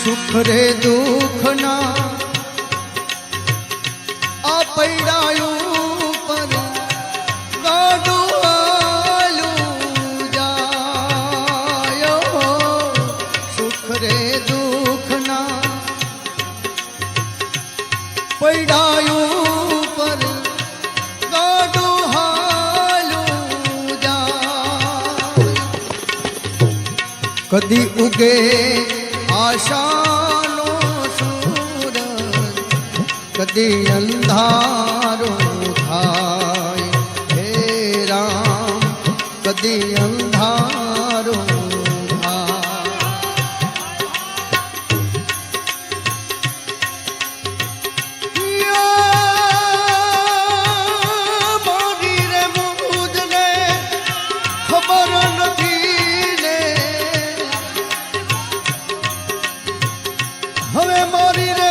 સુખ રે દુઃખ ના આ પૈડાયું પર ગાડું હાલું જાય સુખ રે દુઃખ ના પૈડાયું પર ગાડું હાલું જાય કદી ઉગે આશાનો સૂરજ કદી અંધારું થાય હે રામ કદી અંધારું મારી રે મુજને ખબર નથી ને હવે મારી રે